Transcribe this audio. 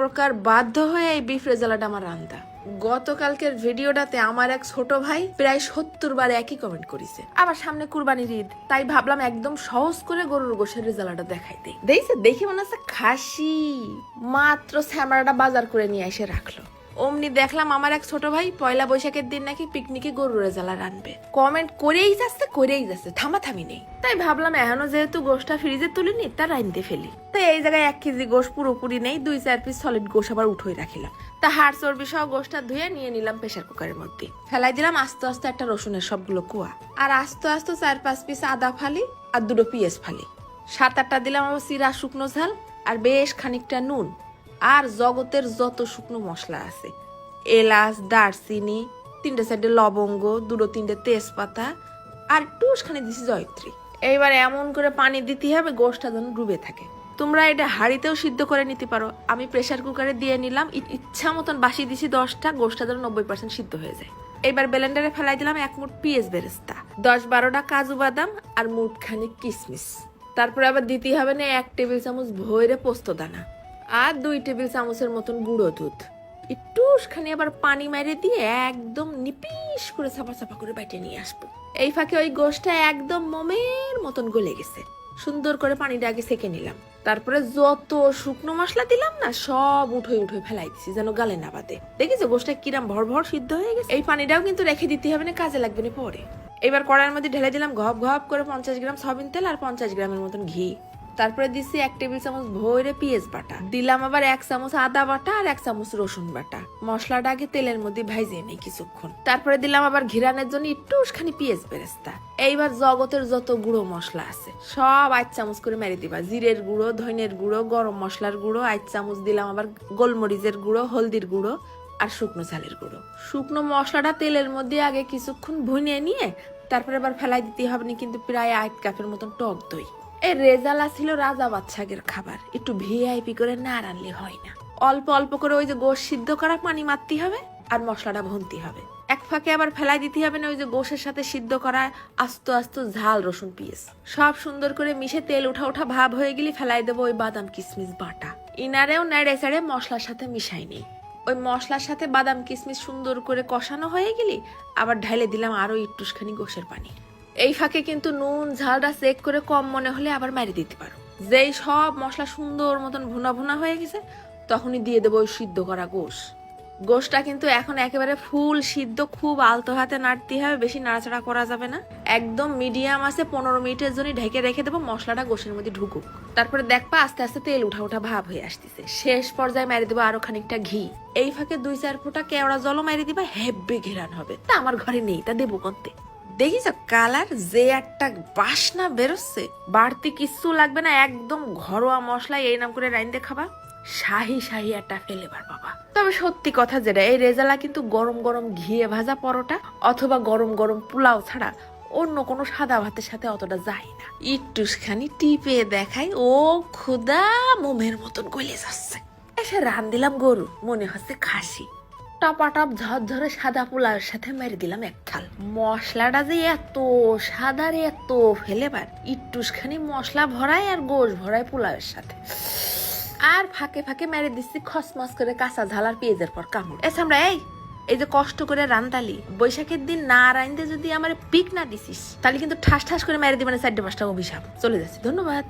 প্রকার বাধ্য হয়ে এই বিফ রেজালাটা আমার রান্দা। গতকালকের ভিডিওটাতে আমার এক ছোট ভাই প্রায় 70 বার একই কমেন্ট করেছে। আবার সামনে কুরবানির ঈদ, তাই ভাবলাম একদম সহজ করে গরুর গোশের রেজালাটা দেখাই দেই। দেখি মনে হচ্ছে খাসি। মাত্র স্যামরাটা বাজার করে নিয়ে এসে রাখলো। অমনি দেখলাম আমার এক ছোট ভাই পয়লা বৈশাখের দিন নাকি পিকনিকে গরুর রেজালা রানবে। কমেন্ট করেই যাচ্ছে, থামাথামি নেই। তাই ভাবলাম এখনো যেহেতু গোশটা ফ্রিজে তুলিনি, তা রাইনতে ফেলি। তাই এই জায়গায় 1 কেজি গোশ পুরোপুরি নেই, 2-4 পিস সলিড গোশ আবার উঠোই রাখিলাম। তা হাড় চর্বি সহ গোশটা ধুয়ে নিয়ে নিলাম প্রেসার কুকারের মধ্যে। ফেলাই দিলাম আস্তে আস্তে একটা রসুনের সবগুলো কুয়া, আর আস্তে আস্তে 4-5 পিস আদা ফালি আর 2 পেঁয়াজ ফালি। 7-8টা দিলাম আবার চিরা শুকনো ঝাল আর বেশ খানিকটা নুন, আর জগতের যত শুকনো মশলা আছে, এলাচ, দারচিনি, 3-4টে লবঙ্গ, 2-3টে তেজপাতা আর টুসখানি দিছি জয়ত্রী। এইবার এমন করে পানি দিতে হবে গোশটা যেন ডুবে থাকে। তোমরা এটা হাঁড়িতেও সিদ্ধ করে নিতে পারো, আমি প্রেসার কুকারে দিয়ে নিলাম। ইচ্ছা মতন বাসি দিছি 10টা, গোশটা যেন 90% সিদ্ধ হয়ে যায়। এবার ব্লেন্ডারে ফেলাই দিলাম 1 মুঠ পেঁয়াজ বেরেস্তা, 10-12টা কাজু বাদাম আর মুঠখানি কিশমিশ। তারপরে আবার দিতে হবে না 1 টেবিল চামচ ভৈরে পোস্ত দানা আর 2 টেবিল চামচের মতন গুঁড়ো দুধ। একটুখানি আবার পানি মারে দিয়ে একদম নিপিস করে চাপা করে বাইটে নিয়ে আসবো। এই ফাঁকে ওই গোশটা একদম মোমের মতন গলে গেছে। সুন্দর করে পানিটা আগে সেকে নিলাম। তারপরে যত শুকনো মশলা দিলাম না, সব উঠোই ফেলাই দিছি যেন গালে না বাদে। দেখিছো গোশটা কিরাম ভর সিদ্ধ হয়ে গেছে। এই পানিটাও কিন্তু রেখে দিতে হবে না, কাজে লাগবে না পরে। এবার কড়াইয়ের মধ্যে ঢেলে দিলাম ঘপ করে 50 গ্রাম সয়াবিন তেল আর 50 গ্রামের মতন ঘি। তারপরে দিচ্ছি 1 টেবিল চামচ ভৈরে পেঁয়াজ বাটা, দিলাম আবার 1 চামচ আদা বাটা আর 1 চামচ রসুন বাটা। মশলাটা আগে তেলের মধ্যে ভাইজিয়ে নেই কিছুক্ষণ। তারপরে দিলাম আবার ঘিরানের জন্য একটুখানি পেঁয়াজ বেরেস্তা। এইবার জগতের যত গুঁড়ো মশলা আছে সব 8 চামচ করে মেরে দিবা। জিরের গুঁড়ো, ধনের গুঁড়ো, গরম মশলার গুঁড়ো 8 চামচ দিলাম, আবার গোলমরিচের গুঁড়ো, হলদির গুঁড়ো আর শুকনো চালের গুঁড়ো। শুকনো মশলাটা তেলের মধ্যে আগে কিছুক্ষণ ভুনিয়ে নিয়ে তারপরে আবার ফেলাই দিতে হবে না কিন্তু প্রায় 8 কাপের মতন টক দই। এই রেজালা ছিল রাজা বাদশাহের খাবার, একটু ভিআইপি করে না রানলে হয় না। অল্প করে ওই যে গোশ সিদ্ধ করা পানি মারতে হবে আর মশলাটা ভুনতে হবে। এক ফাঁকে আবার ফেলাই দিতে হবে না ওই যে গোশের সাথে সিদ্ধ করা আস্ত ঝাল রসুন পেঁয়াজ। সব সুন্দর করে মিশে তেল উঠা ভাব হয়ে গেলে ফেলাই দেবো ওই বাদাম কিশমিশ বাটা। ইনারেও নেড়ে চেড়ে মশলার সাথে মিশাই নেই। ওই মশলার সাথে বাদাম কিশমিশ সুন্দর করে কষানো হয়ে গেলে আবার ঢালে দিলাম আরো একটুখানি গোশের পানি। এই ফাঁকে কিন্তু নুন ঝালটা চেক করে কম মনে হলে আবার মারি দিতে পারো। যেই সব মশলা সুন্দর মতন ভুনা হয়ে গেছে তখনই দিয়ে দেবো ওই সিদ্ধ করা গোশটা কিন্তু এখন একেবারে ফুল সিদ্ধ, খুব আলতো হাতে নাড়তে হবে, বেশি নাড়াচাড়া করা যাবে না। একদম মিডিয়াম আছে 15 মিনিটের জন্য ঢেকে রেখে দেবো, মশলাটা গোশের মধ্যে ঢুকুক। তারপরে দেখবা আস্তে আস্তে তেল উঠা ভাব হয়ে আসতেছে। শেষ পর্যায়ে মারি দেবো আরো খানিকটা ঘি। এই ফাঁকে 2-4 ফোঁটা কেওড়া জলও মারি দিবা, হেব্বি ঘেরান হবে। তা আমার ঘরে নেই, তা দেবো কোনতে। দেখিস কালার যে একটা বাসনা বেরোচ্ছে, বাড়তি কিচ্ছু লাগবে না, একদম ঘরোয়া মশলা এই নাম করে রাইন্দে খাবা, শাহি একটা ফ্লেভার বাবা। তবে সত্যি কথা যেটা, এই রেজালা কিন্তু গরম ঘিয়ে ভাজা পরোটা অথবা গরম পোলাও ছাড়া অন্য কোনো সাদা ভাতের সাথে অতটা যায় না। একটুখানি টিপে দেখাই, ও খুদা মোমের মতন গলে যাচ্ছে। এসে রান দিলাম গরু, মনে হচ্ছে খাসি। টপাটপ ঝরঝরে সাদা পোলাওয়ের সাথে মেরে দিলাম 1 থাল। মশলাটা যে এত সাদা রে, এত ফ্লেভার, একটুখানি মশলা ভরায় আর গোশ ভরায় পোলাওয়ের সাথে। আর ফাঁকে মেরে দিচ্ছি খসমস করে কাঁচা ঝাল আর পেঁয়াজের পর কামড়। আমরা এই যে কষ্ট করে রান্তালি, বৈশাখের দিন না রাইন্দে যদি আমার পিক না দিছিস তাহলে কিন্তু ঠাস করে মেরে দিবেন 4-5টা অভিশাপ চলে যাচ্ছে। ধন্যবাদ।